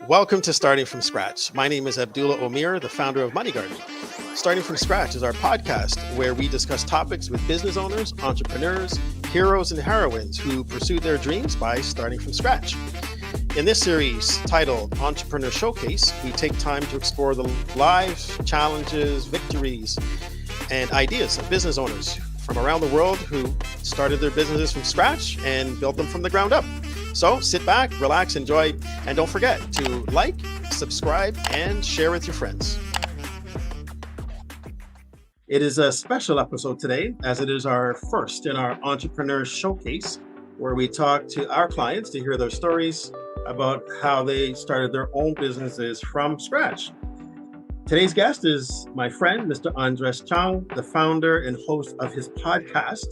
Welcome to Starting from Scratch. My name is Abdullah Omir, the founder of Money Garden. Starting from Scratch is our podcast where we discuss topics with business owners, entrepreneurs, heroes, and heroines who pursue their dreams by starting from scratch. In this series titled Entrepreneur Showcase, we take time to explore the lives, challenges, victories, and ideas of business owners from around the world who started their businesses from scratch and built them from the ground up. So sit back, relax, enjoy, and don't forget to like, subscribe, and share with your friends. It is a special episode today, as it is our first in our Entrepreneur Showcase, where we talk to our clients to hear their stories about how they started their own businesses from scratch. Today's guest is my friend, Mr. Andres Chang, the founder and host of his podcast,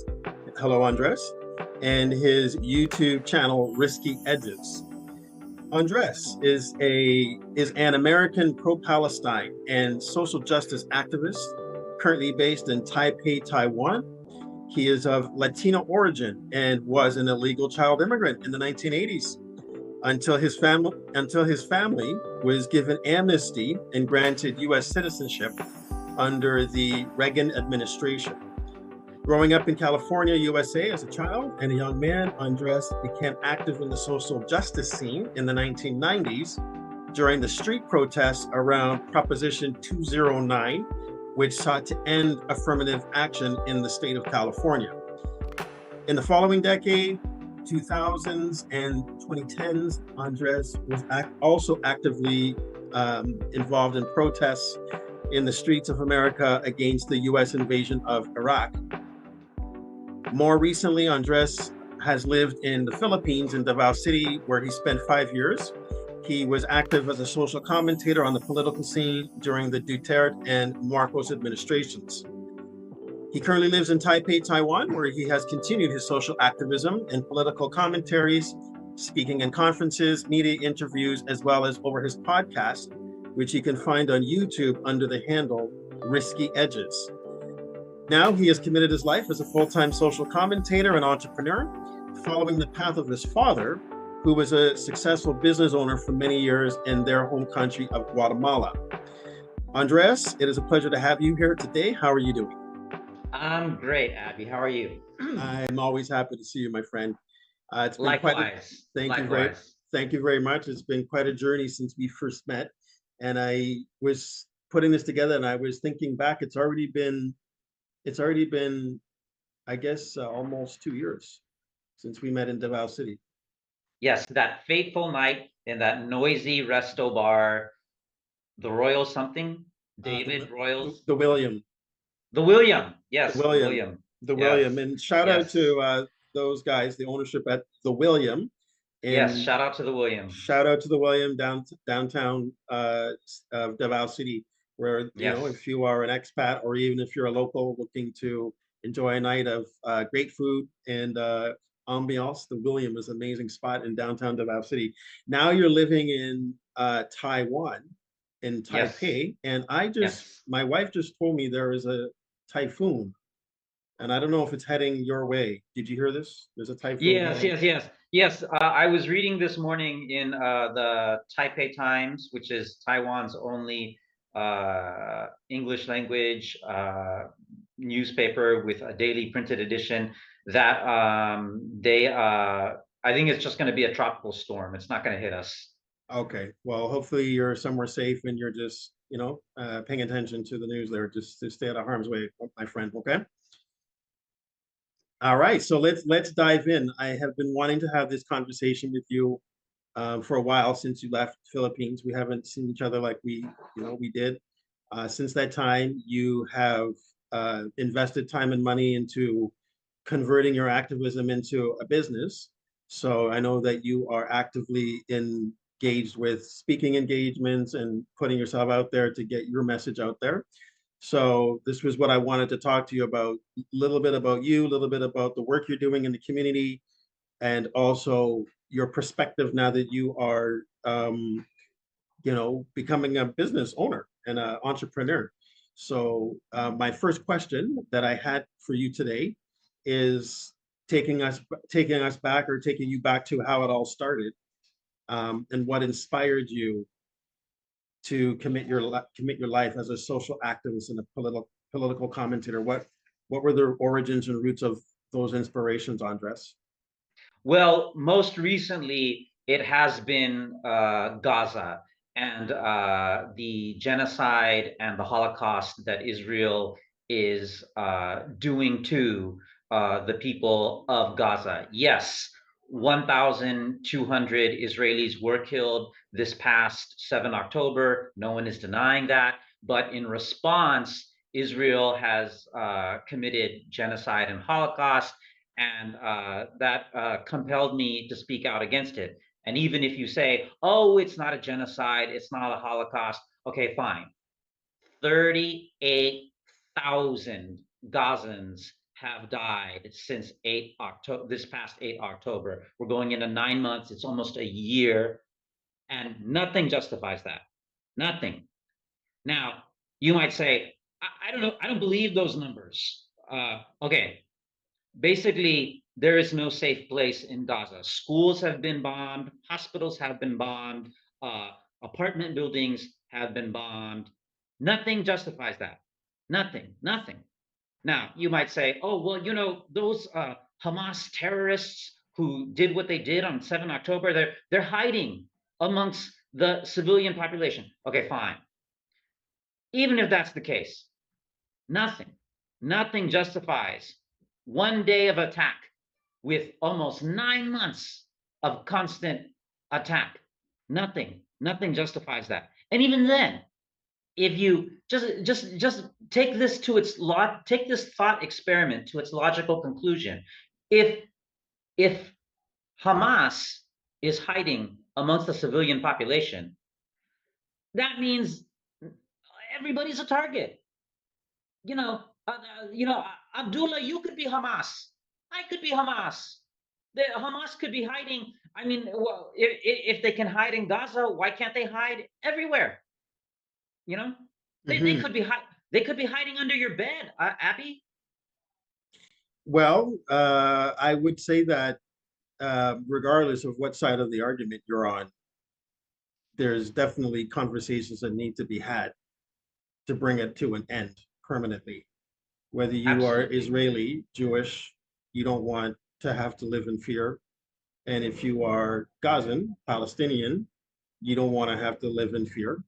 Hello Andres, and his YouTube channel, Risky Edges. Andres is an American pro-Palestine and social justice activist, currently based in Taipei, Taiwan. He is of Latino origin and was an illegal child immigrant in the 1980s until his family was given amnesty and granted U.S. citizenship under the Reagan administration. Growing up in California, USA as a child and a young man, Andres became active in the social justice scene in the 1990s during the street protests around Proposition 209, which sought to end affirmative action in the state of California. In the following decade, 2000s and 2010s, Andres was also actively involved in protests in the streets of America against the U.S. invasion of Iraq. More recently, Andres has lived in the Philippines in Davao City, where he spent 5 years. He was active as a social commentator on the political scene during the Duterte and Marcos administrations. He currently lives in Taipei, Taiwan, where he has continued his social activism and political commentaries, speaking in conferences, media interviews, as well as over his podcast, which you can find on YouTube under the handle Risky Edges. Now he has committed his life as a full-time social commentator and entrepreneur, following the path of his father, who was a successful business owner for many years in their home country of Guatemala. Andres, it is a pleasure to have you here today. How are you doing? I'm great, Abby. How are you? I'm always happy to see you, my friend. It's been Likewise. Thank you very much. It's been quite a journey since we first met, and I was putting this together, and I was thinking back. It's already been, I guess, almost 2 years since we met in Davao City. Yes, that fateful night in that noisy resto bar, the Royal something, David Royals, The William. the William. Yes, The the William. William. The Yes. William. And shout out Yes. to those guys, the ownership at the William. And Yes, shout out to the William. shout out to the William downtown Davao City, where you know, Yes. if you are an expat or even if you're a local looking to enjoy a night of great food and ambiance, the William is an amazing spot in downtown Davao City. Now you're living in Taiwan, in Yes. Taipei, and Yes. my wife just told me there is a typhoon, and I don't know if it's heading your way. Did you hear this? There's a typhoon Yes, heading. yes, yes, yes. I was reading this morning in the Taipei Times, which is Taiwan's only English language newspaper with a daily printed edition, that I think it's just going to be a tropical storm. It's not going to hit us. Okay, well, hopefully you're somewhere safe and you're just, paying attention to the news there, just to stay out of harm's way, my friend, okay? All right, so let's dive in. I have been wanting to have this conversation with you for a while since you left Philippines. We haven't seen each other like we did. Since that time, you have invested time and money into converting your activism into a business. So I know that you are actively engaged with speaking engagements and putting yourself out there to get your message out there. So this was what I wanted to talk to you about, a little bit about you, a little bit about the work you're doing in the community, and also your perspective now that you are, becoming a business owner and an entrepreneur. So my first question that I had for you today is taking us back, or taking you back to how it all started. and what inspired you to commit your life as a social activist and a political commentator? What were the origins and roots of those inspirations, Andres? Well, most recently, it has been Gaza and the genocide and the Holocaust that Israel is doing to the people of Gaza. Yes, 1,200 Israelis were killed this past 7 October. No one is denying that. But in response, Israel has committed genocide and Holocaust, and that compelled me to speak out against it. And even if you say, oh, it's not a genocide, it's not a Holocaust, okay, fine. 38,000 Gazans have died since 8 October, this past 8 October. We're going into 9 months, it's almost a year, and nothing justifies that. Nothing. Now, you might say, I don't know, I don't believe those numbers. Okay, basically, there is no safe place in Gaza. Schools have been bombed, hospitals have been bombed, uh, apartment buildings have been bombed. Nothing justifies that. Nothing, nothing. Now, you might say, oh, well, those Hamas terrorists who did what they did on 7 October, they're hiding amongst the civilian population. Okay, fine. Even if that's the case, nothing, nothing justifies one day of attack with almost 9 months of constant attack. Nothing justifies that. And even then, if you just take this to its take this thought experiment to its logical conclusion. If Hamas is hiding amongst the civilian population, that means everybody's a target. you know, Abdullah, you could be Hamas. I could be Hamas. Hamas could be hiding. I mean, well, if they can hide in Gaza, why can't they hide everywhere? You know, they Hmm. could be they could be hiding under your bed, Abby. Well, I would say that regardless of what side of the argument you're on, there's definitely conversations that need to be had to bring it to an end permanently. Whether you are Absolutely. Israeli, Jewish, you don't want to have to live in fear. And if you are Gazan, Palestinian, you don't want to have to live in fear,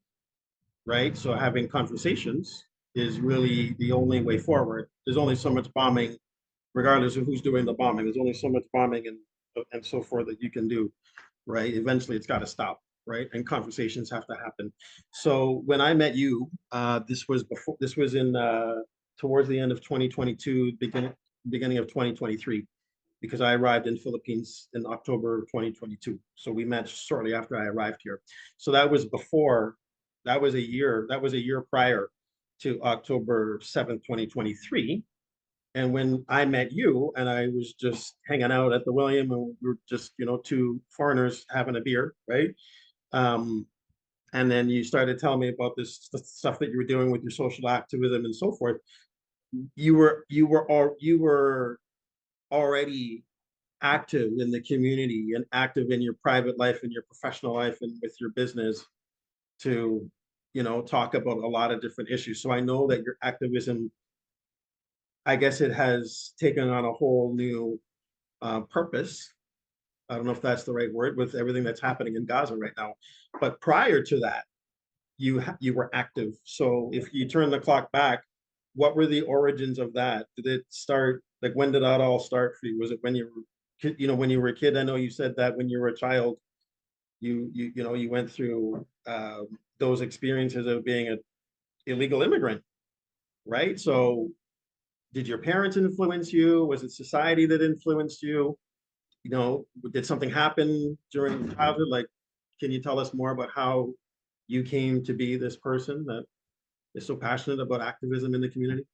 right? So having conversations is really the only way forward. There's only so much bombing, regardless of who's doing the bombing. There's only so much bombing and so forth that you can do, right? Eventually, it's got to stop, right? And conversations have to happen. So when I met you, this was before. This was in towards the end of 2022, beginning of 2023, because I arrived in Philippines in October of 2022. So we met shortly after I arrived here. So that was before. That was a year. That was a year prior to October 7th, 2023. And when I met you and I was just hanging out at the William and we were just, two foreigners having a beer, right? Um, and then you started telling me about this stuff that you were doing with your social activism and so forth. You were already active in the community and active in your private life and your professional life and with your business to, talk about a lot of different issues. So I know that your activism, I guess it has taken on a whole new purpose. I don't know if that's the right word with everything that's happening in Gaza right now. But prior to that, you were active. So if you turn the clock back, what were the origins of that? Did it start like when did that all start for you? Was it when you were when you were a kid? I know you said that when you were a child, you went through those experiences of being an illegal immigrant, right? So did your parents influence you? Was it society that influenced you? Did something happen during childhood? Like, can you tell us more about how you came to be this person that is so passionate about activism in the community?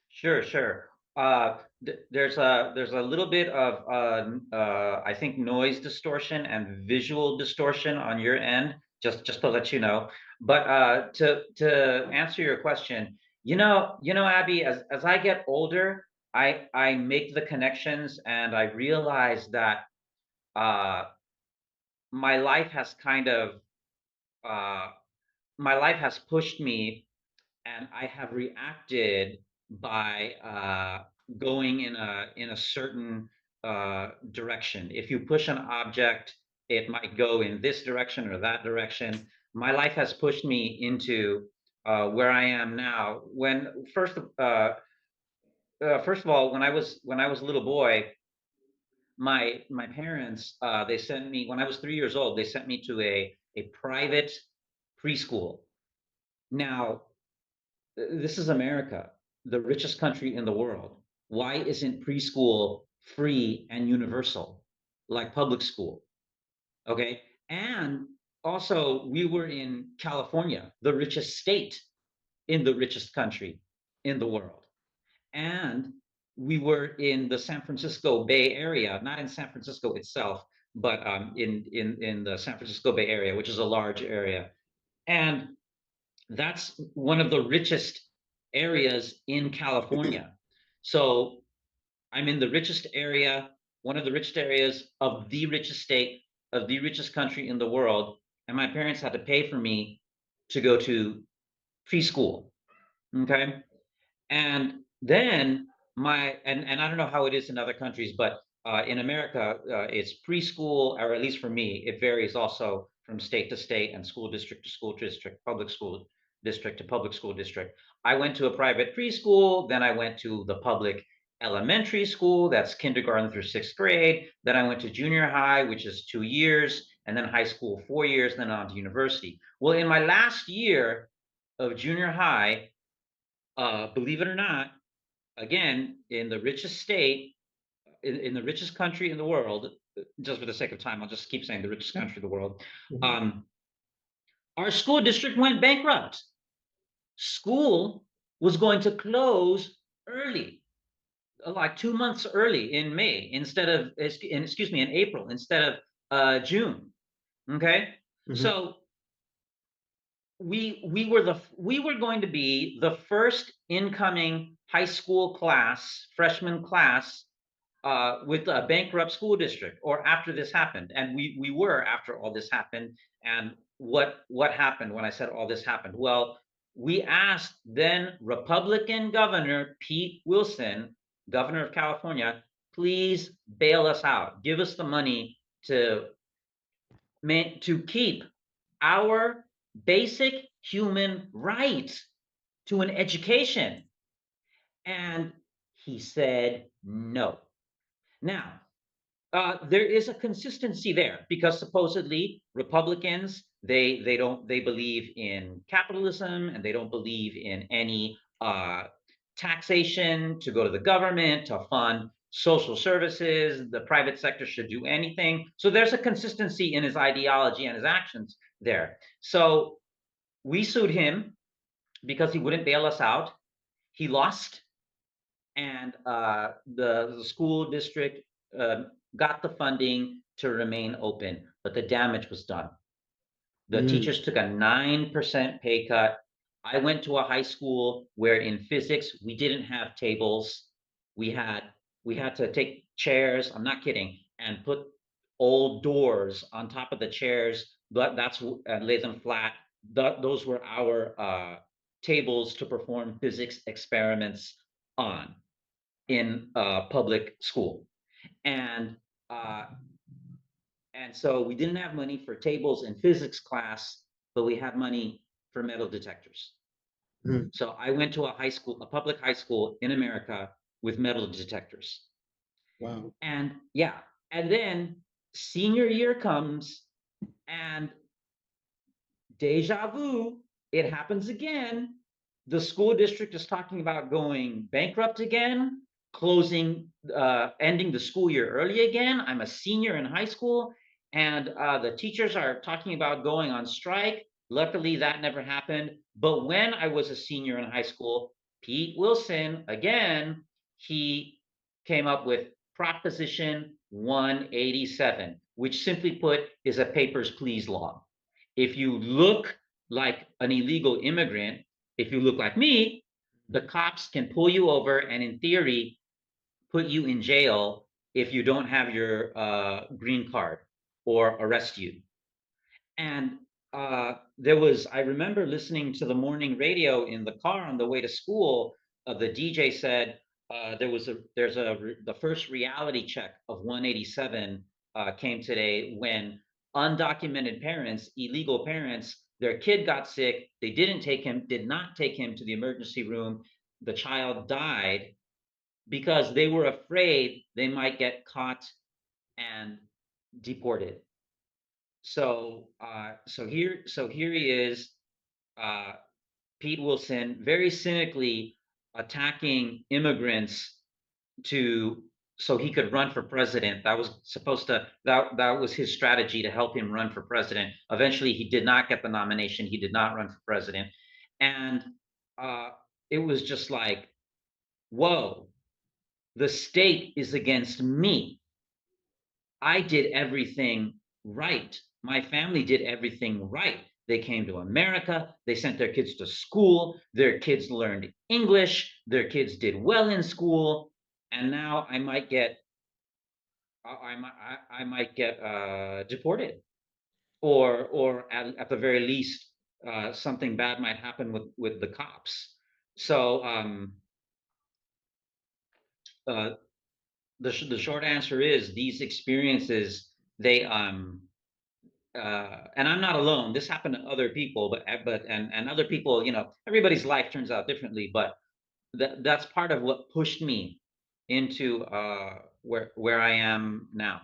Sure, sure. There's a little bit of I think noise distortion and visual distortion on your end, just to let you know. But to answer your question, Abby, as I get older, I make the connections and I realize that uh, my life has kind of uh, my life has pushed me, and I have reacted by going in a certain direction. If you push an object, it might go in this direction or that direction. My life has pushed me into where I am now. First of all, when I was a little boy, my parents they sent me when I was 3 years old. They sent me to a private preschool. Now, this is America, the richest country in the world. Why isn't preschool free and universal like public school? Okay. And also, we were in California, the richest state in the richest country in the world. And we were in the San Francisco Bay Area, not in San Francisco itself, but in the San Francisco Bay Area, which is a large area. And that's one of the richest areas in California. So I'm in the richest area, one of the richest areas of the richest state, of the richest country in the world. And my parents had to pay for me to go to preschool. Okay. And then and I don't know how it is in other countries, but in America, it's preschool, or at least for me, it varies also from state to state and school district to school district, public school district to public school district. I went to a private preschool, then I went to the public elementary school, that's kindergarten through sixth grade. Then I went to junior high, which is 2 years, and then high school, 4 years, then on to university. Well, in my last year of junior high, believe it or not, again, in the richest state, in the richest country in the world, just for the sake of time, I'll just keep saying the richest country in the world. Mhm. Um, our school district went bankrupt. School was going to close early, like 2 months early in May instead of, excuse me, in April instead of June. Okay, Mhm. so we were going to be the first incoming high school class, freshman class, with a bankrupt school district, or after this happened. And we were after all this happened. And what happened when I said all this happened? Well, we asked then Republican Governor Pete Wilson, governor of California, please bail us out, give us the money to to keep our basic human right to an education. And he said no. Now, there is a consistency there because supposedly Republicans they believe in capitalism, and they don't believe in any taxation to go to the government to fund social services. The private sector should do anything. So there's a consistency in his ideology and his actions there. So we sued him because he wouldn't bail us out. He lost, and the school district got the funding to remain open, but the damage was done. The Mm. teachers took a 9% pay cut. I went to a high school where in physics we didn't have tables. We had we had to take chairs, I'm not kidding, and put old doors on top of the chairs, but and lay them flat. Those were our tables to perform physics experiments on in public school. And uh, and so we didn't have money for tables in physics class, but we had money for metal detectors. Mhm. So I went to a high school, a public high school in America with metal detectors. Wow. And yeah, and then senior year comes, and deja vu, it happens again. The school district is talking about going bankrupt again, closing, ending the school year early again. I'm a senior in high school, and the teachers are talking about going on strike. Luckily, that never happened. But when I was a senior in high school, Pete Wilson, again, he came up with Proposition 187, which simply put is a papers, please law. If you look like an illegal immigrant, if you look like me, the cops can pull you over and, in theory, put you in jail if you don't have your green card. or arrest you. And I remember listening to the morning radio in the car on the way to school. The DJ said the first reality check of 187 came today when undocumented parents, illegal parents, their kid got sick. They did not take him to the emergency room. The child died because they were afraid they might get caught and deported. So here he is, uh, Pete Wilson, very cynically attacking immigrants to so he could run for president. That was his strategy to help him run for president. Eventually, he did not get the nomination. He did not run for president, and uh, it was just like, whoa, the state is against me. I did everything right. My family did everything right. They came to America. They sent their kids to school. Their kids learned English. Their kids did well in school. And now I might get deported, or at the very least, something bad might happen with the cops. So uh, the short answer is these experiences, they and I'm not alone. This happened to other people, and other people, everybody's life turns out differently, but that's part of what pushed me into where I am now.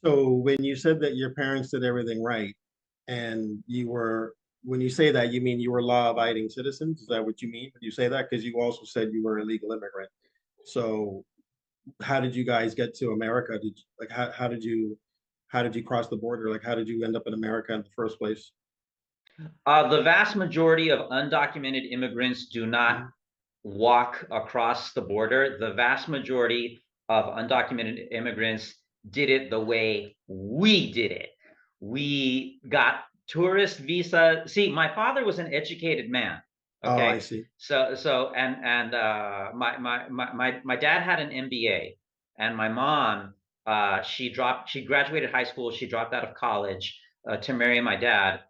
So when you said that your parents did everything right, and when you say that, you mean you were law-abiding citizens? Is that what you mean when you say that? Because you also said you were a legal immigrant. So how did you guys get to America? How did you cross the border? Like, how did you end up in America in the first place? The vast majority of undocumented immigrants do not Mhm. walk across the border. The vast majority of undocumented immigrants did it the way we did it. We got tourist visa. See, my father was an educated man. Oh, I Okay. see. My dad had an MBA, and my mom, she graduated high school, she dropped out of college to marry my dad.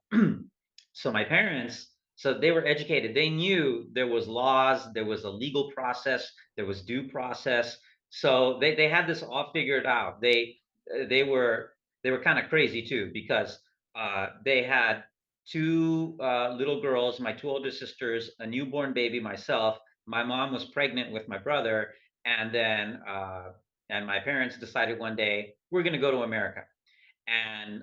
So my parents, so they were educated. They knew there was laws, there was a legal process, there was due process. So they had this all figured out. They were they were kind of crazy too, because they had two little girls, my two older sisters, a newborn baby, myself. My mom was pregnant with my brother, and then and my parents decided one day we're going to go to America, and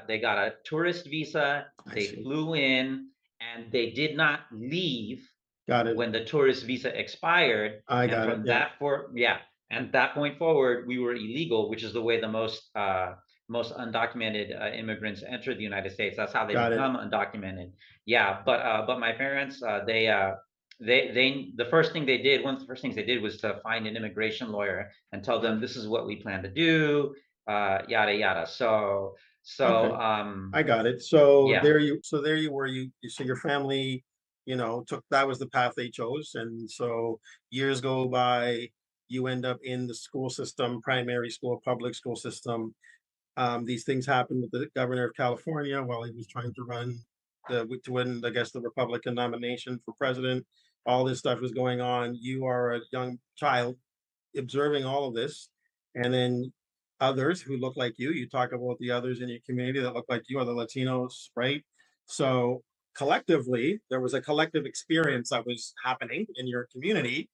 they got a tourist visa. I They see. flew in, and they did not leave Got it. when the tourist visa expired. I And got it. from Yeah. that point forward, we were illegal, which is the way the most undocumented immigrants enter the United States. That's how they Got it. become undocumented. Yeah, but my parents, the first thing they did, one of the first things they did was to find an immigration lawyer and tell them this is what we plan to do, yada yada. So Okay. I got it. So yeah. there you were. So your family, took that was the path they chose, and so years go by. You end up in the school system, primary school, public school system. These things happened with the governor of California while he was trying to to win, I guess, the Republican nomination for president. All this stuff was going on. You are a young child observing all of this, and then others who look like you talk about the others in your community that look like you are the Latinos, right? So collectively, there was a collective experience that was happening in your community,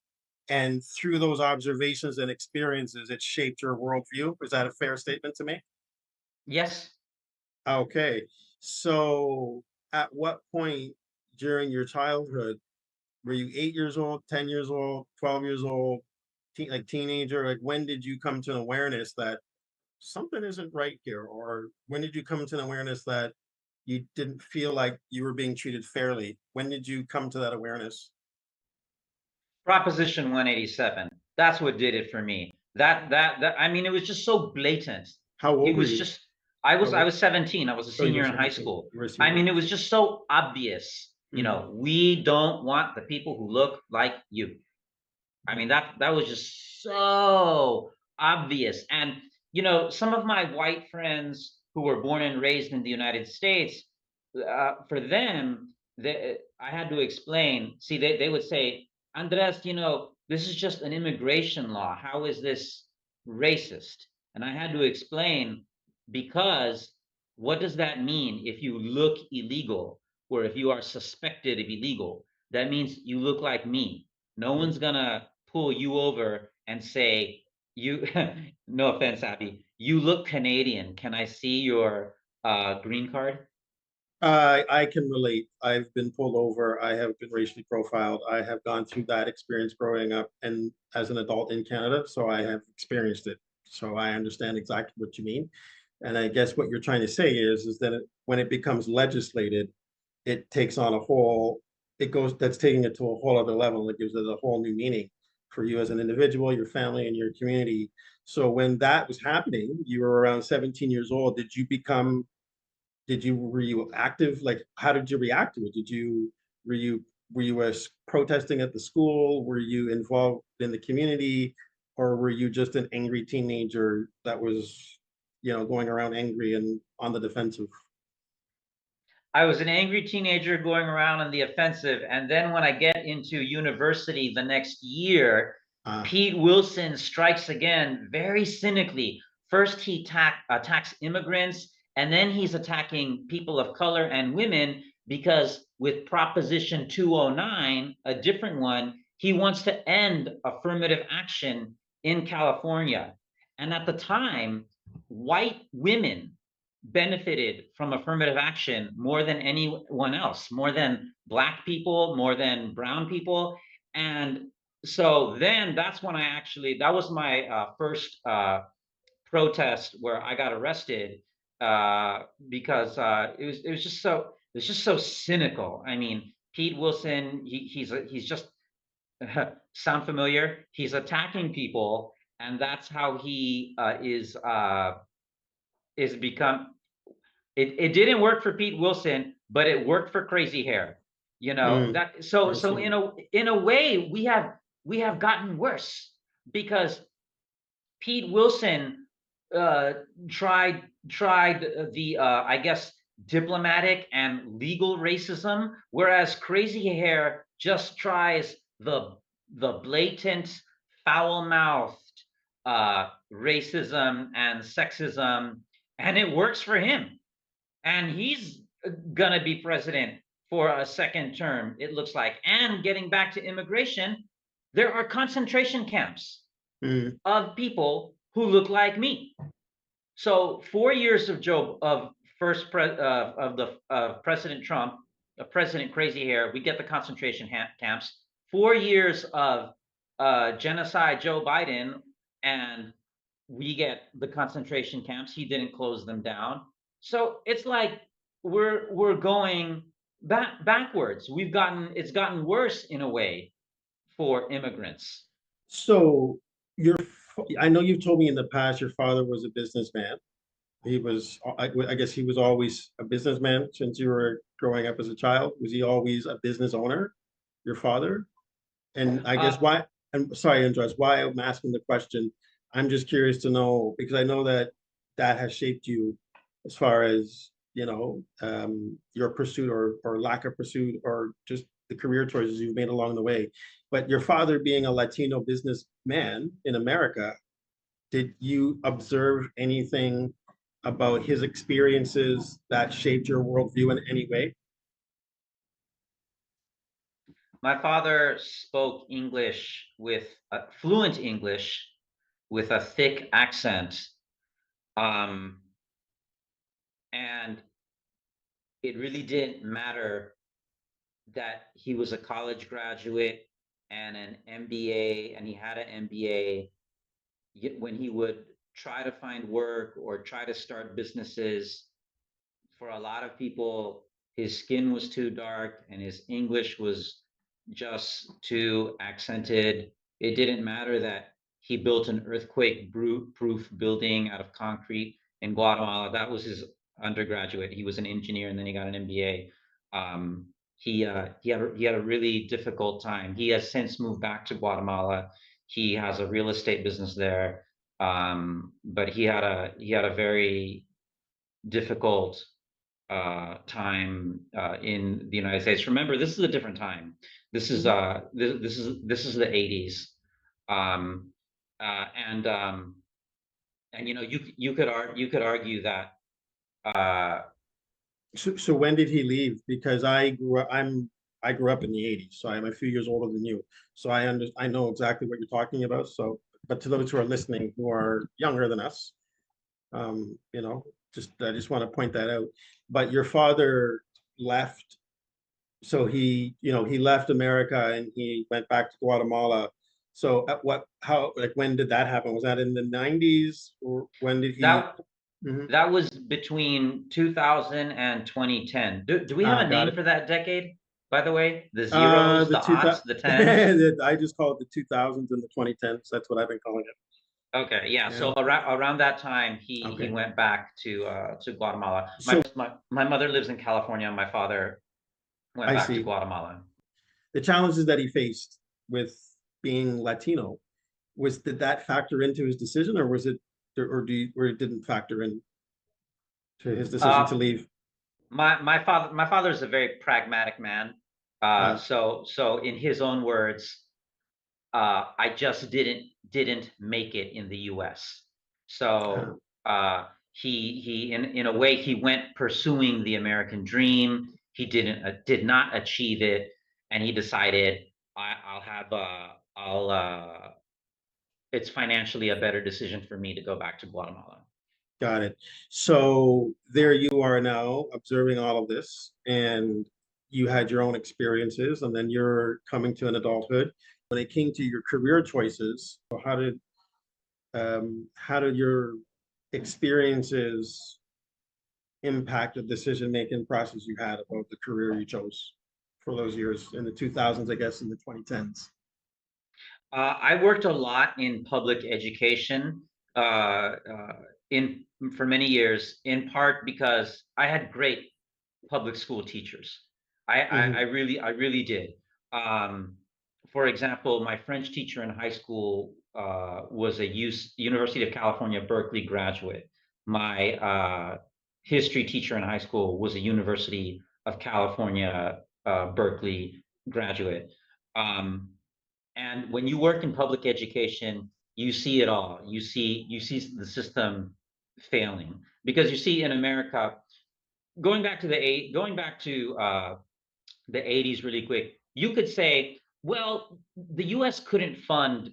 and through those observations and experiences, it shaped your worldview. Is that a fair statement to make? Yes. Okay. So at what point during your childhood were you 8 years old, 10 years old, 12 years old, like teenager? Like, when did you come to an awareness that something isn't right here? Or when did you come to an awareness that you didn't feel like you were being treated fairly? When did you come to that awareness? Proposition 187. That's what did it for me. I mean, it was just so blatant. How It old were was you? just How I old? was 17. I was a Oh, you were senior in high 17. school. You were a I senior in mean, it high was school. just so obvious. Mhm. We don't want the people who look like you. I mean, that was just so obvious. And some of my white friends who were born and raised in the United States, for them, I had to explain. See, they would say, Andres, this is just an immigration law. How is this racist? And I had to explain, because what does that mean if you look illegal, or if you are suspected of illegal? That means you look like me. No one's gonna pull you over and say, you, no offense, Abby, you look Canadian. Can I see your green card? I can relate. I've been pulled over. I have been racially profiled. I have gone through that experience growing up and as an adult in Canada. So I have experienced it. So I understand exactly what you mean. And I guess what you're trying to say is that when it becomes legislated, it takes on a whole, it goes, that's taking it to a whole other level. It gives it a whole new meaning for you as an individual, your family, and your community. So when that was happening, you were around 17 years old. Were you active? Like, how did you react to it? Were you, protesting at the school? Were you involved in the community? Or were you just an angry teenager that was, going around angry and on the defensive? I was an angry teenager going around on the offensive. And then when I get into university the next year, Uh, Pete Wilson strikes again very cynically. First, he attacks immigrants, and then he's attacking people of color and women, because with Proposition 209, a different one, he wants to end affirmative action in California. And at the time, white women benefited from affirmative action more than anyone else, more than black people, more than brown people. And so then that's when that was my first protest where I got arrested, because it was just so cynical. I mean, Pete Wilson, he's just sound familiar? He's attacking people, and that's how he is become. It didn't work for Pete Wilson, but it worked for Crazy Hair. mm, That so absolutely. in a way we have gotten worse, because Pete Wilson uh, tried the I guess diplomatic and legal racism, whereas Crazy Hair just tries the blatant, foul-mouthed racism and sexism, and it works for him. And he's gonna be president for a second term, it looks like. And getting back to immigration, there are concentration camps Mm, of people who look like me. So 4 years of Joe of of the President Trump, President Crazy Hair, we get the concentration camps. 4 years of genocide Joe Biden, and we get the concentration camps. He didn't close them down. So it's like we're going backwards. It's gotten worse in a way for immigrants. so I know you've told me in the past your father was a businessman. I guess he was always a businessman since you were growing up as a child. Was he always a business owner, your father? And I guess Uh, why, I'm sorry, Andres, why I'm asking the question, I'm just curious to know, because I know that that has shaped you as far as, your pursuit or lack of pursuit, or just the career choices you've made along the way. But your father being a Latino businessman in America, did you observe anything about his experiences that shaped your worldview in any way? My father spoke English with fluent English with a thick accent, um, and it really didn't matter that he was a college graduate and an MBA, and he had an MBA. When he would try to find work or try to start businesses, for a lot of people, his skin was too dark and his English was just too accented. It didn't matter that he built an earthquake proof building out of concrete in Guatemala. That was his undergraduate. He was an engineer and then he got an MBA. He had a really difficult time. He has since moved back to Guatemala. He has a real estate business there. But he had a very difficult time in the United States. Remember, this is a different time. This is Mhm. this is the 80s, um, and you know you could argue that uh, So when did he leave? Because I grew up in the 80s, so I'm a few years older than you. So I know exactly what you're talking about. So, but to those who are listening who are younger than us, you know, I just want to point that out. But your father left, so he left America and he went back to Guatemala. So at how, like, when did that happen? Was that in the 90s, or when did he? that Mhm. that was between 2000 and 2010. Do we have a Got name it. for that decade, by the way? The zeros, The the two aughts, the tens? I just call it the 2000s and the 2010s. That's what I've been calling it. Okay, yeah. Yeah. So around that time, he Okay. went back to Guatemala. So My mother lives in California. My father went I back to see Guatemala. the challenges that he faced with being Latino. Did that factor into his decision, or was it, or it didn't factor in to his decision to Uh, leave? my father is a very pragmatic man. Uh, So in his own words, I just didn't make it in the U.S. uh, So he in a way he went pursuing the American dream. He did not achieve it, and he decided I'll have I'll it's financially a better decision for me to go back to Guatemala. got it. So there you are now observing all of this, and you had your own experiences, and then you're coming to an adulthood. When it came to your career choices, how did your experiences impact the decision-making process you had about the career you chose for those years in the 2000s, I guess, in the 2010s? I worked a lot in public education in for many years, in part because I had great public school teachers. Hmm. I really did. Um, for example, my French teacher in high school was a University of California, Berkeley graduate. My history teacher in high school was a University of California, Berkeley graduate. Um, and when you work in public education, you see it all. You see the system failing because you see in America, going back to the 80s really quick, you could say, well, the US couldn't fund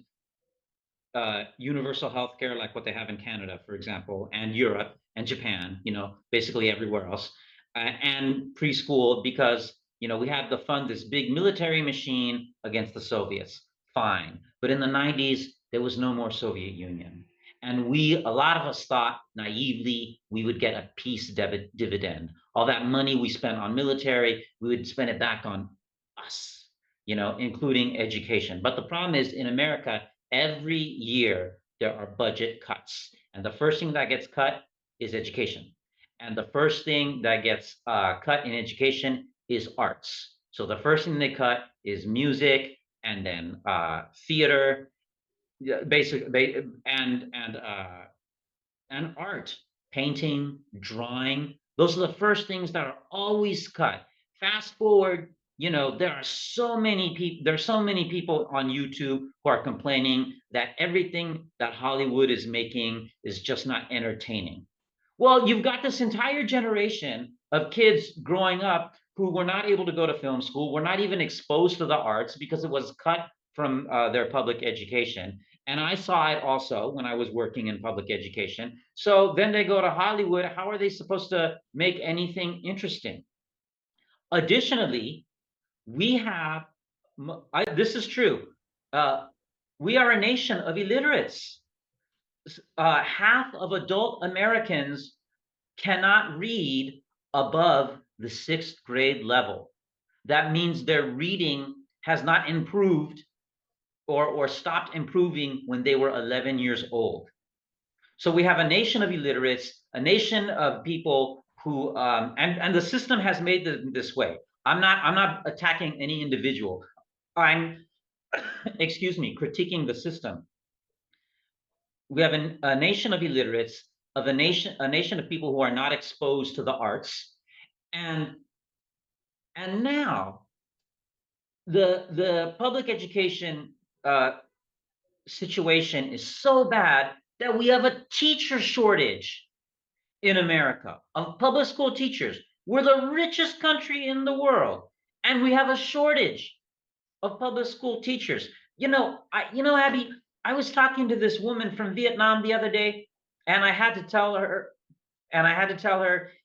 universal health care like what they have in Canada, for example, and Europe and Japan, you know, basically everywhere else, and preschool because, you know, we had to fund this big military machine against the Soviets. Fine. But in the 90s, there was no more Soviet Union. And a lot of us thought naively we would get a peace dividend. All that money we spent on military, we would spend it back on us, you know, including education. But the problem is in America, every year there are budget cuts. And the first thing that gets cut is education. And the first thing that gets cut in education is arts. So the first thing they cut is music, and then theater, basically, and art, painting, drawing. Those are the first things that are always cut. Fast forward, you know, there's so many people on YouTube who are complaining that everything that Hollywood is making is just not entertaining. Well, you've got this entire generation of kids growing up who were not able to go to film school, were not even exposed to the arts because it was cut from their public education. And I saw it also when I was working in public education. So then they go to Hollywood. How are they supposed to make anything interesting? Additionally, we have, this is true, uh, we are a nation of illiterates. Half of adult Americans cannot read above the sixth grade level. That means their reading has not improved or stopped improving when they were 11 years old. So we have a nation of illiterates, a nation of people who, and the system has made them this way. I'm not attacking any individual. I'm, excuse me, critiquing the system. We have a nation of illiterates, of a nation of people who are not exposed to the arts, and now the public education situation is so bad that we have a teacher shortage in America of public school teachers. We're the richest country in the world, and we have a shortage of public school teachers. Abby, I was talking to this woman from Vietnam the other day, and I had to tell her,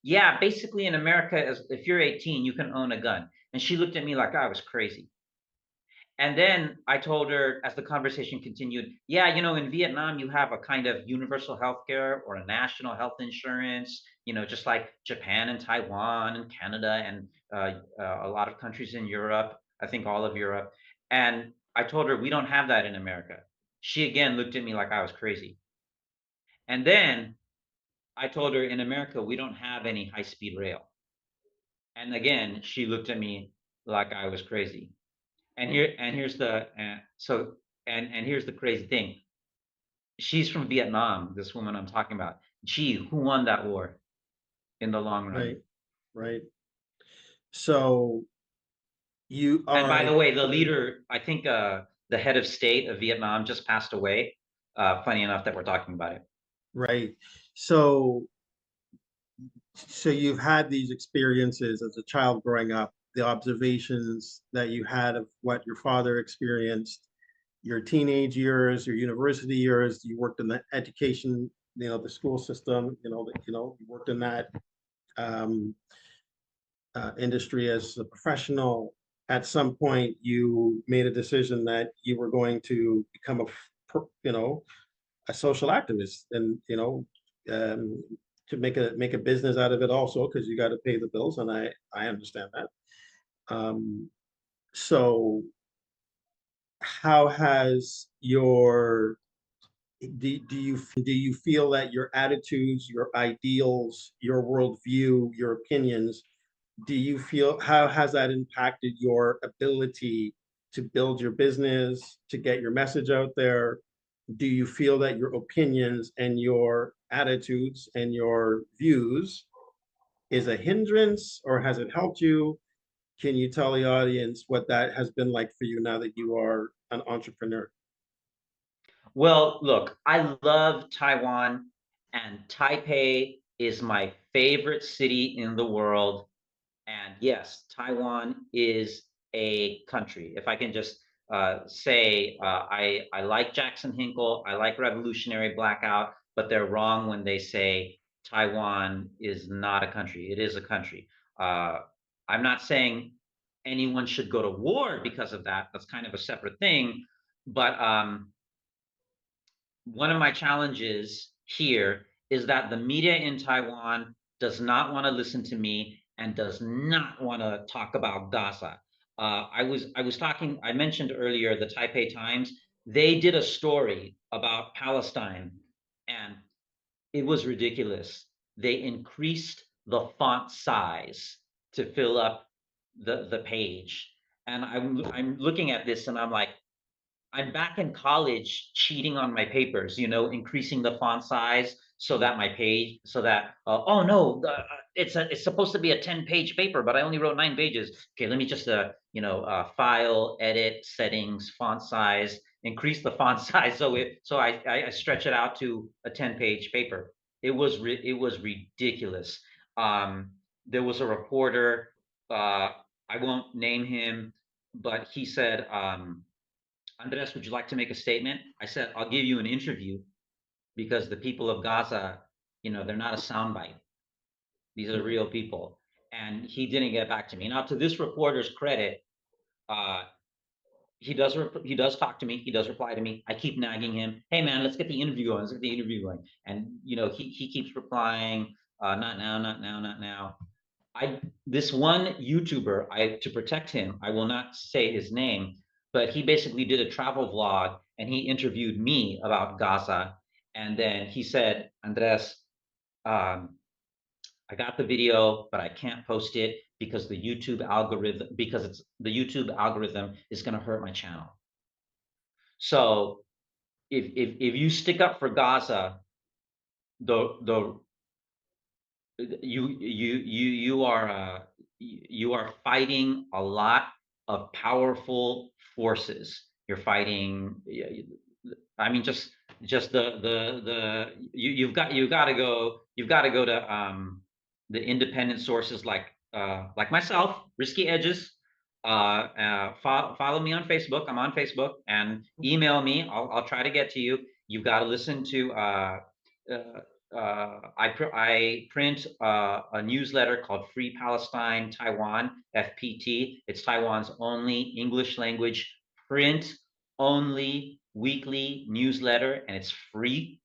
yeah, basically in America, if you're 18, you can own a gun. And she looked at me like I was crazy. And then I told her as the conversation continued, yeah, in Vietnam, you have a kind of universal health care or a national health insurance, just like Japan and Taiwan and Canada and a lot of countries in Europe, I think all of Europe. And I told her, we don't have that in America. She again looked at me like I was crazy. And then I told her, in America, we don't have any high speed rail. And again, she looked at me like I was crazy. And here's the crazy thing. She's from Vietnam, this woman I'm talking about. Gee, who won that war in the long run? Right, right. So you And are by the way, the actually leader, I think the head of state of Vietnam just passed away. Funny enough that we're talking about it. right. So so you've had these experiences as a child growing up, the observations that you had of what your father experienced, your teenage years, your university years, you worked in the education, the school system, you worked in that um, industry as a professional. At some point, you made a decision that you were going to become a social activist, and um, to make a business out of it also, because you got to pay the bills, and I understand that. Um, so how has your do you feel that your attitudes, your ideals, your worldview, your opinions, do you feel how has that impacted your ability to build your business, to get your message out there? Do you feel that your opinions and your attitudes and your views is a hindrance, or has it helped you? Can you tell the audience what that has been like for you now that you are an entrepreneur? Well, look, I love Taiwan, and Taipei is my favorite city in the world. And yes, Taiwan is a country. If I can just say, I like Jackson Hinkle, I like Revolutionary Blackout, but they're wrong when they say Taiwan is not a country. It is a country. Uh, I'm not saying anyone should go to war because of that. That's kind of a separate thing. But one of my challenges here is that the media in Taiwan does not want to listen to me and does not want to talk about Gaza. I was talking. I mentioned earlier the Taipei Times. They did a story about Palestine, and it was ridiculous. They increased the font size to fill up the page, and I'm looking at this and I'm like, I'm back in college cheating on my papers, increasing the font size so that my page, so that, oh no, it's supposed to be a 10-page paper, but I only wrote 9 pages. Okay, let me just, file, edit, settings, font size, increase the font size so I stretch it out to a 10-page paper. It was ridiculous. There was a reporter, I won't name him, but he said, Andres, would you like to make a statement? I said, I'll give you an interview because the people of Gaza, they're not a soundbite. These are real people. And he didn't get back to me. Now, to this reporter's credit, uh, he does talk to me. He does reply to me. I keep nagging him. Hey, man, let's get the interview going. Let's get the interview going. And he keeps replying, not now, not now, not now. This one YouTuber, to protect him, I will not say his name, but he basically did a travel vlog and he interviewed me about Gaza. And then he said, Andres, um, I got the video, but I can't post it because the YouTube algorithm is going to hurt my channel. So if you stick up for Gaza, the you are fighting a lot of powerful forces. You're fighting. I mean, just you've got to go to the independent sources like myself, Risky Edges. Follow me on Facebook. I'm on Facebook, and email me. I'll try to get to you. You've got to listen to uh, I print a newsletter called Free Palestine Taiwan, FPT. It's Taiwan's only English language print only weekly newsletter, and it's free.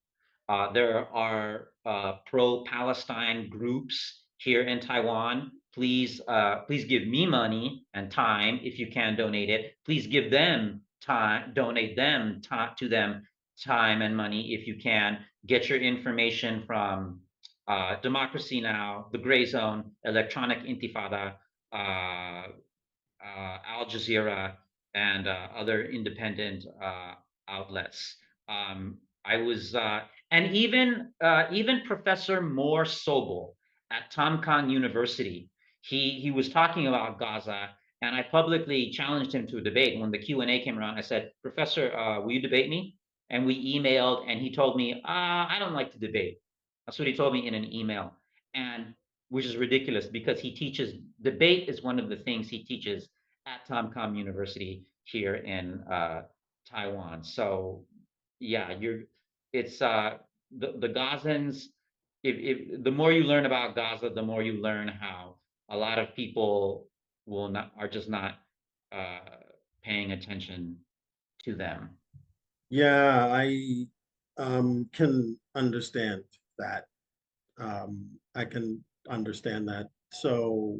There are pro-Palestine groups here in Taiwan. Please give me money and time if you can donate it. Please give them time, donate them to them time and money if you can. Get your information from Democracy Now, The Gray Zone, Electronic Intifada, uh, Al Jazeera, and other independent outlets. I was, and even Professor Moore Sobel at Tom Khan University. He was talking about Gaza, and I publicly challenged him to a debate. When the Q&A came around, I said, Professor, will you debate me? And we emailed, and he told me, I don't like to debate. That's what he told me in an email. And which is ridiculous because he teaches debate is one of the things he teaches at Tomcom University here in Taiwan. So yeah, it's the Gazans. If the more you learn about Gaza, the more you learn how a lot of people are just not uh, paying attention to them. Yeah, I can understand that. I can understand that. So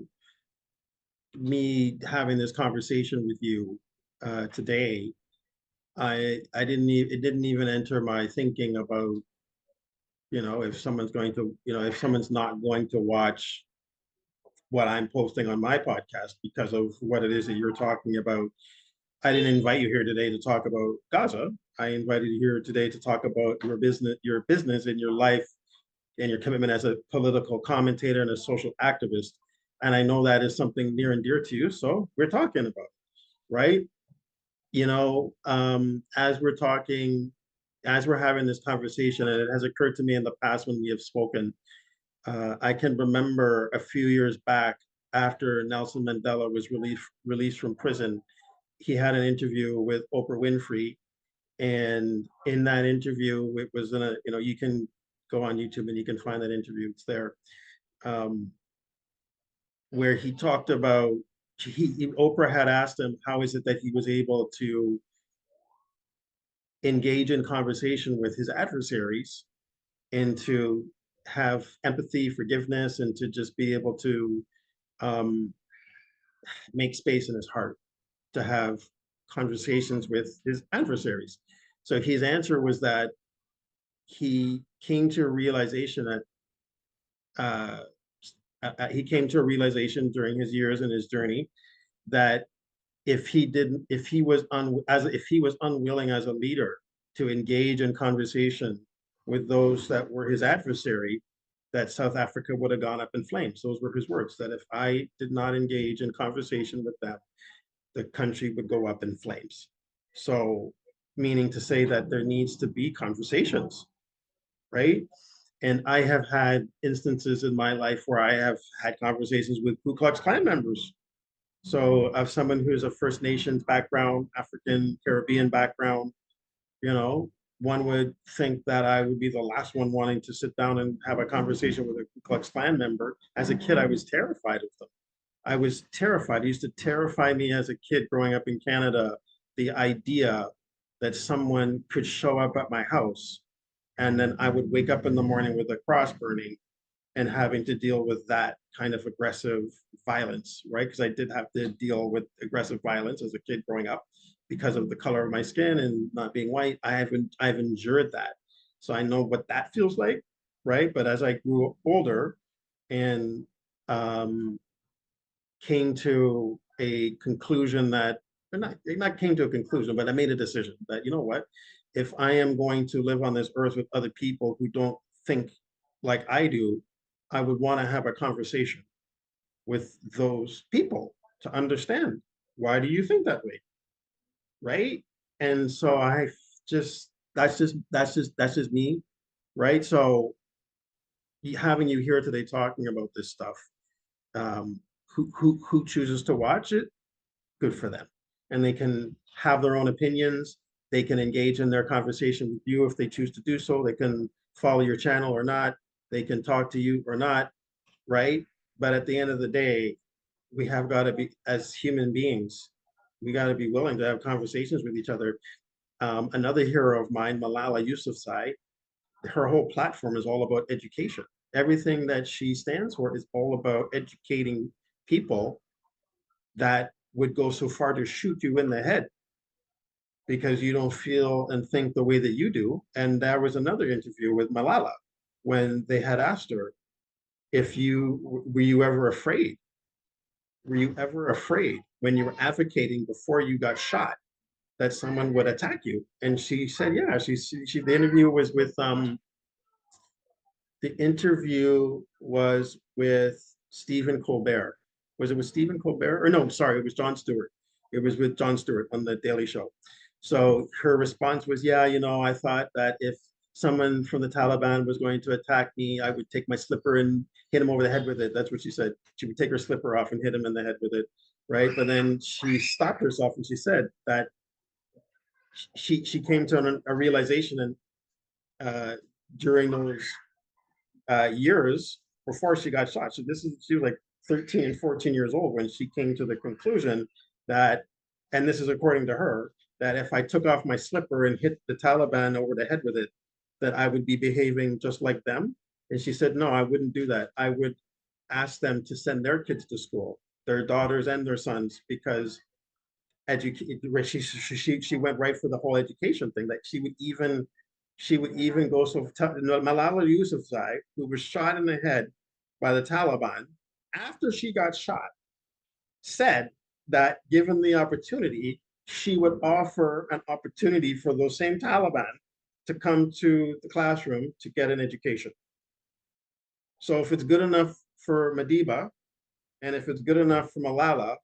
me having this conversation with you today, I didn't even it didn't even enter my thinking about, if someone's going to, if someone's not going to watch what I'm posting on my podcast because of what it is that you're talking about. I didn't invite you here today to talk about Gaza. I invited you here today to talk about your business and your life and your commitment as a political commentator and a social activist. And I know that is something near and dear to you. So we're talking about it, right? As we're talking, as we're having this conversation, and it has occurred to me in the past when we have spoken, I can remember a few years back after Nelson Mandela was released from prison, he had an interview with Oprah Winfrey, and in that interview, it was you can go on YouTube and you can find that interview. It's there, um, where he talked about Oprah had asked him how is it that he was able to engage in conversation with his adversaries and to have empathy, forgiveness, and to just be able to um, make space in his heart to have conversations with his adversaries. So his answer was that he came to a realization that uh, he came to a realization during his years and his journey that if he was unwilling as a leader to engage in conversation with those that were his adversary, that South Africa would have gone up in flames. Those were his words, that if I did not engage in conversation with them, the country would go up in flames. So, meaning to say that there needs to be conversations, right? And I have had instances in my life where I have had conversations with Ku Klux Klan members. So, of someone who's a First Nations background, African Caribbean background, you know, one would think that I would be the last one wanting to sit down and have a conversation with a Ku Klux Klan member. As a kid, I was terrified of them. I was terrified. It used to terrify me as a kid growing up in Canada, the idea that someone could show up at my house and then I would wake up in the morning with a cross burning and having to deal with that kind of aggressive violence, right? Because I did have to deal with aggressive violence as a kid growing up because of the color of my skin and not being white. I've endured that. So I know what that feels like, right? But as I grew older and um, came to a conclusion that, or not came to a conclusion, but I made a decision that, you know what, if I am going to live on this earth with other people who don't think like I do, I would want to have a conversation with those people to understand, why do you think that way, right? And so I just that's just me, right? So having you here today talking about this stuff, um, who chooses to watch it, good for them, and they can have their own opinions. They can engage in their conversation with you if they choose to do so. They can follow your channel or not. They can talk to you or not, right? But at the end of the day, we have got to be, as human beings, we got to be willing to have conversations with each other. Another hero of mine, Malala Yousafzai, her whole platform is all about education. Everything that she stands for is all about educating people that would go so far to shoot you in the head because you don't feel and think the way that you do. And there was another interview with Malala when they had asked her, if you were you ever afraid? Were you ever afraid when you were advocating before you got shot that someone would attack you? And she said, yeah. She the interview was with Stephen Colbert. Was it with Stephen Colbert? Or no, sorry, it was Jon Stewart. It was with Jon Stewart on the Daily Show. So her response was, yeah, I thought that if someone from the Taliban was going to attack me, I would take my slipper and hit him over the head with it. That's what she said. She would take her slipper off and hit him in the head with it, right? But then she stopped herself and she said that she came to a realization and during those years before she got shot. So she was like 13, 14 years old when she came to the conclusion that, and this is according to her, that if I took off my slipper and hit the Taliban over the head with it, that I would be behaving just like them. And she said, no, I wouldn't do that. I would ask them to send their kids to school, their daughters and their sons, because she went right for the whole education thing. That she would even go so Malala Yousafzai, who was shot in the head by the Taliban after she got shot, said that given the opportunity, she would offer an opportunity for those same Taliban to come to the classroom to get an education. So if it's good enough for Madiba, and if it's good enough for Malala,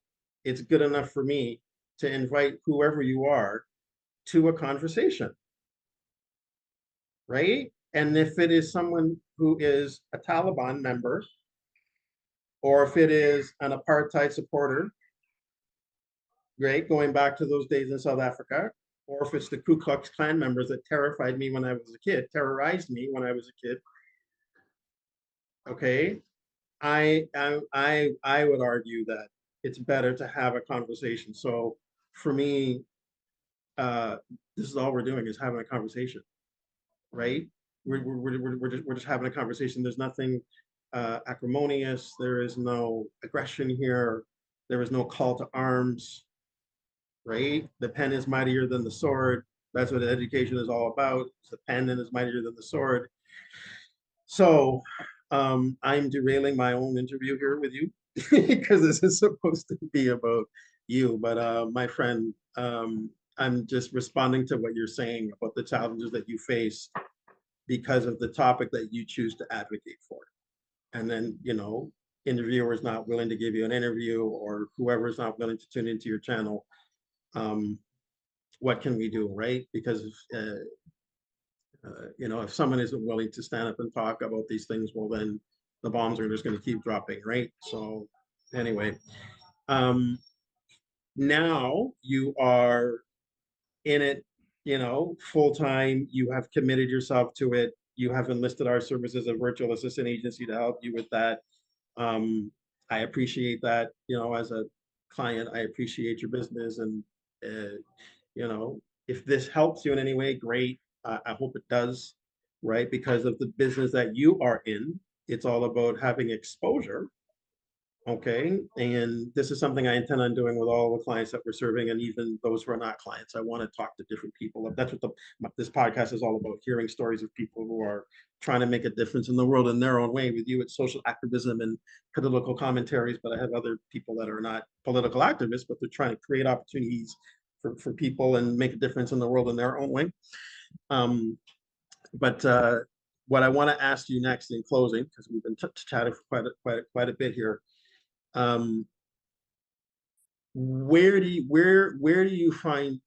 it's good enough for me to invite whoever you are to a conversation, right? And if it is someone who is a Taliban member, or if it is an apartheid supporter, right, going back to those days in South Africa, or if it's the Ku Klux Klan members that terrified me when I was a kid, terrorized me when I was a kid, okay, I would argue that it's better to have a conversation. So for me, uh, this is all we're doing is having a conversation, right? We're just having a conversation. There's nothing acrimonious. There is no aggression here. There is no call to arms, right? The pen is mightier than the sword. That's what education is all about. It's the pen and is mightier than the sword. So I'm derailing my own interview here with you because this is supposed to be about you. But my friend, I'm just responding to what you're saying about the challenges that you face because of the topic that you choose to advocate for. And then, interviewer is not willing to give you an interview, or whoever is not willing to tune into your channel. What can we do, right? Because if someone isn't willing to stand up and talk about these things, well, then the bombs are just going to keep dropping, right? So anyway, now you are in it, full time. You have committed yourself to it. You have enlisted our service as a virtual assistant agency to help you with that. I appreciate that. As a client, I appreciate your business, and uh, if this helps you in any way, great. I hope it does, right? Because of the business that you are in, it's all about having exposure. Okay. And this is something I intend on doing with all the clients that we're serving, and even those who are not clients. I want to talk to different people. That's what this podcast is all about, hearing stories of people who are trying to make a difference in the world in their own way. With you, it's social activism and political commentaries, but I have other people that are not political activists, but they're trying to create opportunities for people and make a difference in the world in their own way. But what I want to ask you next in closing, because we've been chatting for quite a bit here. Um, where do you find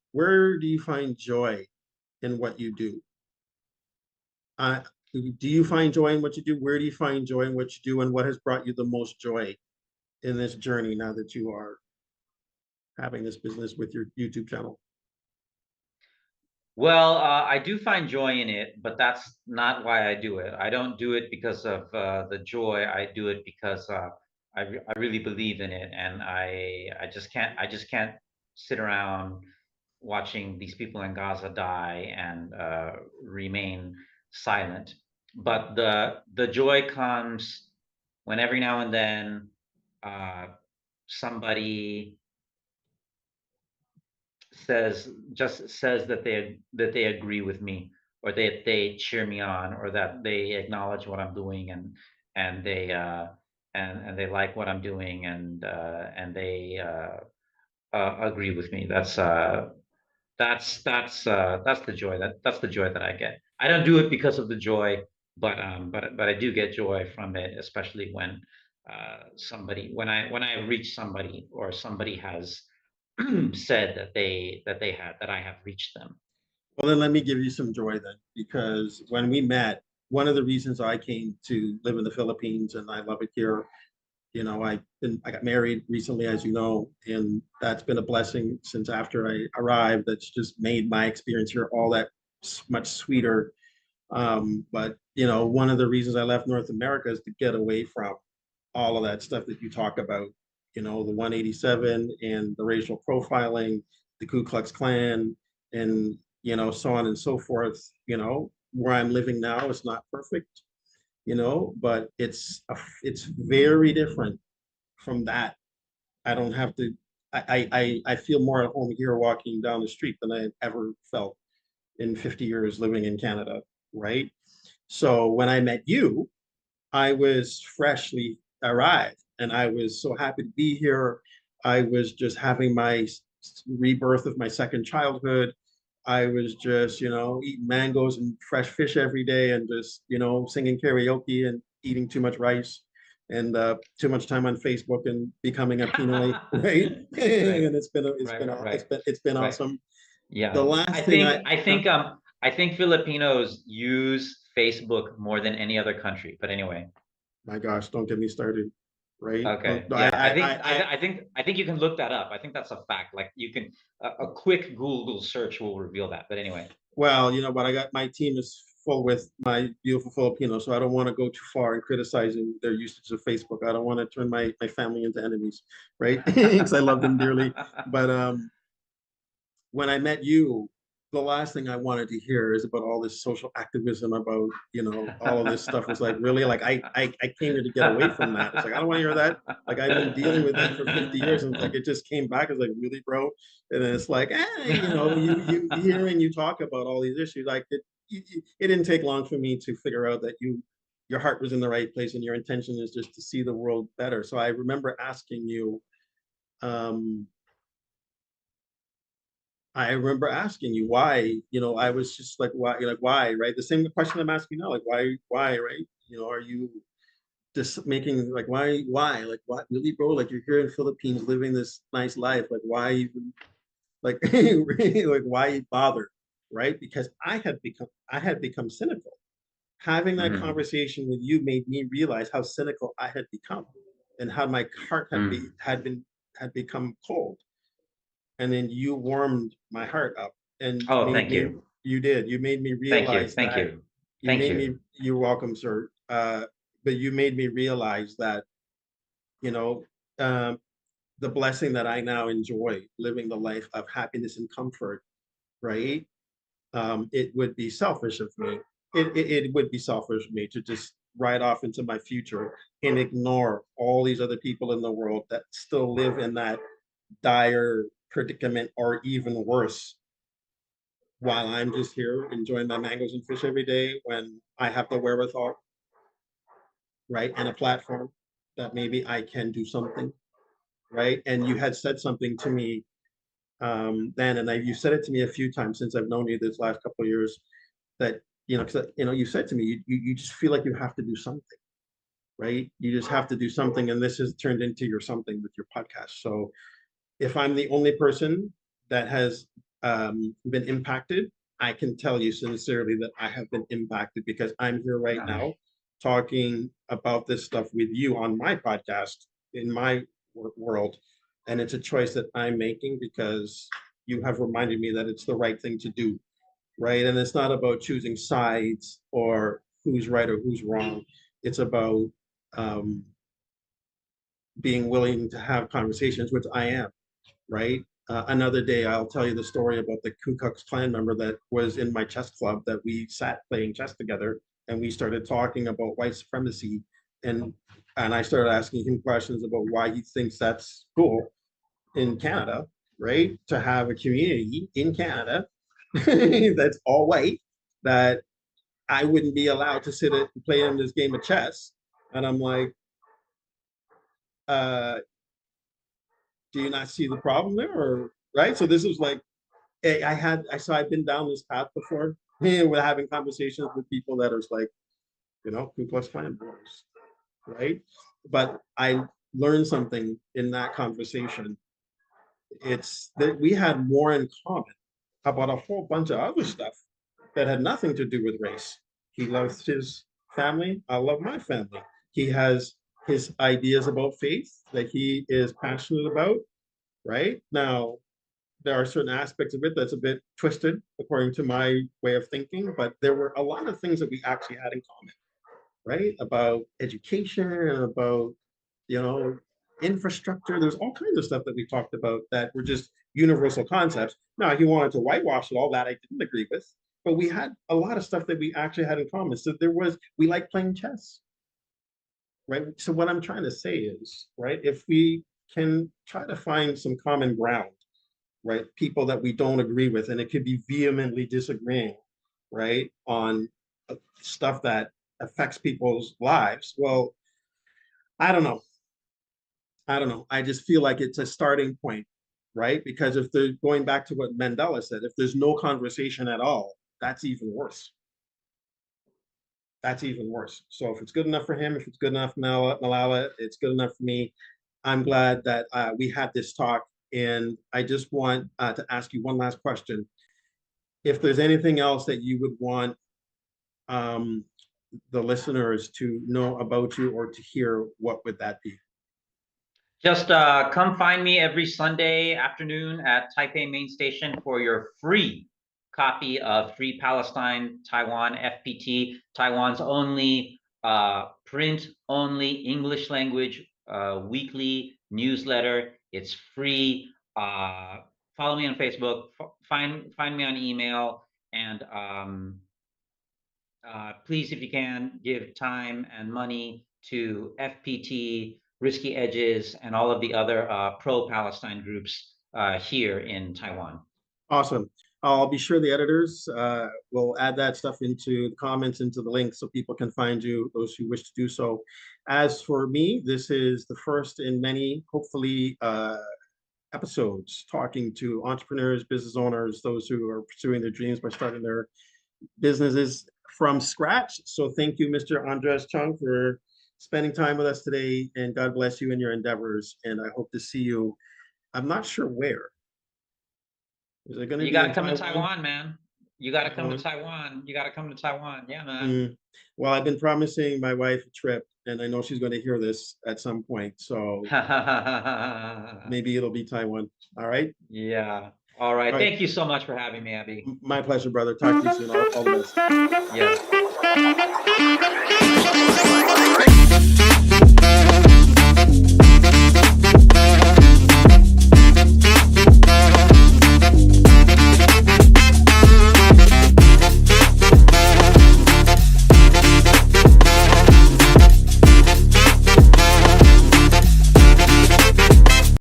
joy in what you do? Uh, do you find joy in what you do? Where do you find joy in what you do, and what has brought you the most joy in this journey now that you are having this business with your YouTube channel? Well, I do find joy in it, but that's not why I do it. I don't do it because of the joy. I do it because I really believe in it, and I just can't sit around watching these people in Gaza die and remain silent. But the joy comes when every now and then uh, somebody says that they agree with me, or they cheer me on, or that they acknowledge what I'm doing, and they and they like what I'm doing, and they agree with me. That's the joy, that's the joy that I get. I don't do it because of the joy, but I do get joy from it, especially when somebody when I reach somebody, or somebody has said that I have reached them. Well, then let me give you some joy then, because when we met, one of the reasons I came to live in the Philippines and I love it here, I got married recently, as you know, and that's been a blessing since after I arrived. That's just made my experience here all that much sweeter. But one of the reasons I left North America is to get away from all of that stuff that you talk about. The 187 and the racial profiling, the Ku Klux Klan, and so on and so forth. Where I'm living now is not perfect, but it's very different from that. I don't have to. I feel more at home here walking down the street than I ever felt in 50 years living in Canada, right? So when I met you, I was freshly arrived and I was so happy to be here. I was just having my rebirth of my second childhood. I was just, eating mangoes and fresh fish every day and just, singing karaoke and eating too much rice and too much time on Facebook and becoming a Pinoy, right? Right, And right, right, it's been right. awesome. The Yeah, last thing I think Filipinos use Facebook more than any other country. But anyway, my gosh, don't get me started, right? okay, yeah, I think you can look that up. I think that's a fact. Like, you can a quick Google search will reveal that. But anyway, Well, you know what? I got my team is full with my beautiful Filipinos, so I don't want to go too far in criticizing their usage of Facebook. I don't want to turn my family into enemies, right? Because I love them dearly. But when I met you, the last thing I wanted to hear is about all this social activism about, all of this stuff. Was like, really, like I came here to get away from that. It's like, I don't want to hear that. Like, I've been dealing with that for 50 years, and it's like it just came back. It's like, really, bro? And then it's like, you hearing you talk about all these issues, like it didn't take long for me to figure out that your heart was in the right place and your intention is just to see the world better. So I remember asking you, um, why, I was just like, why, right? The same question I'm asking now, like, why, right? Are you just making, like, why, like, what, really, bro? Like, you're here in Philippines living this nice life. Like, why even, like, really, like, why bother, right? Because I had become cynical. Having that Mhm, conversation with you made me realize how cynical I had become and how my heart mm. had become cold, and then you warmed my heart up and Oh, made thank me you, you made me realize thank that you, thank you. you're welcome, sir. But you made me realize that, you know um, the blessing that I now enjoy, living the life of happiness and comfort, right? It would be selfish of me. It would be selfish of me to just ride off into my future and ignore all these other people in the world that still live in that dire predicament, or even worse, while I'm just here enjoying my mangoes and fish every day, when I have the wherewithal, right, and a platform that maybe I can do something, right? And you had said something to me then, and you said it to me a few times since I've known you this last couple of years, that because you said to me, you just feel like you have to do something, right? You just have to do something, and this has turned into your something with your podcast. So if I'm the only person that has been impacted, I can tell you sincerely that I have been impacted because I'm here right now talking about this stuff with you on my podcast in my world. And it's a choice that I'm making because you have reminded me that it's the right thing to do, right? And it's not about choosing sides or who's right or who's wrong. It's about um, being willing to have conversations, which I am, right? Another day, I'll tell you the story about the Ku Klux Klan member that was in my chess club that we sat playing chess together, and we started talking about white supremacy, and I started asking him questions about why he thinks that's cool in Canada, right? To have a community in Canada that's all white, that I wouldn't be allowed to sit and play in this game of chess. And I'm like, uh, do you not see the problem there? Or right? So this was like I've been down this path before. We're having conversations with people that are like, Ku Klux Klan boys, right? But I learned something in that conversation. It's that we had more in common about a whole bunch of other stuff that had nothing to do with race. He loves his family. I love my family. He has his ideas about faith that he is passionate about, right? Now, there are certain aspects of it that's a bit twisted according to my way of thinking, but there were a lot of things that we actually had in common, right? About education and about, you know, infrastructure. There's all kinds of stuff that we talked about that were just universal concepts. Now, he wanted to whitewash it, all that I didn't agree with, but we had a lot of stuff that we actually had in common. So we like playing chess, right? So what I'm trying to say is, right, if we can try to find some common ground, right, people that we don't agree with, and it could be vehemently disagreeing, right, on stuff that affects people's lives. Well, I don't know. I just feel like it's a starting point, right? Because if they're going back to what Mandela said, if there's no conversation at all, that's even worse. That's even worse. So if it's good enough for him, if it's good enough for Malala, it's good enough for me. I'm glad that we had this talk, and I just want to ask you one last question. If there's anything else that you would want the listeners to know about you or to hear, what would that be? Just come find me every Sunday afternoon at Taipei Main Station for your free copy of Free Palestine Taiwan FPT, Taiwan's only print-only English language weekly newsletter. It's free. Follow me on Facebook. Find me on email, and please, if you can, give time and money to FPT, Risky Edges, and all of the other pro-Palestine groups here in Taiwan. Awesome. I'll be sure the editors will add that stuff into the comments, into the links, so people can find you, those who wish to do so. As for me, this is the first in many, hopefully, episodes talking to entrepreneurs, business owners, those who are pursuing their dreams by starting their businesses from scratch. So thank you, Mr. Andres Chung, for spending time with us today, and God bless you in your endeavors. And I hope to see you. I'm not sure where. Is it going to be? You got to come to Taiwan, man. You got to come to Taiwan. You got to come to Taiwan. Yeah, man. Well, I've been promising my wife a trip, and I know she's going to hear this at some point. So maybe it'll be Taiwan. All right. Yeah. All right. Thank you so much for having me, Abby. My pleasure, brother. Talk to you soon. All the best. Yeah.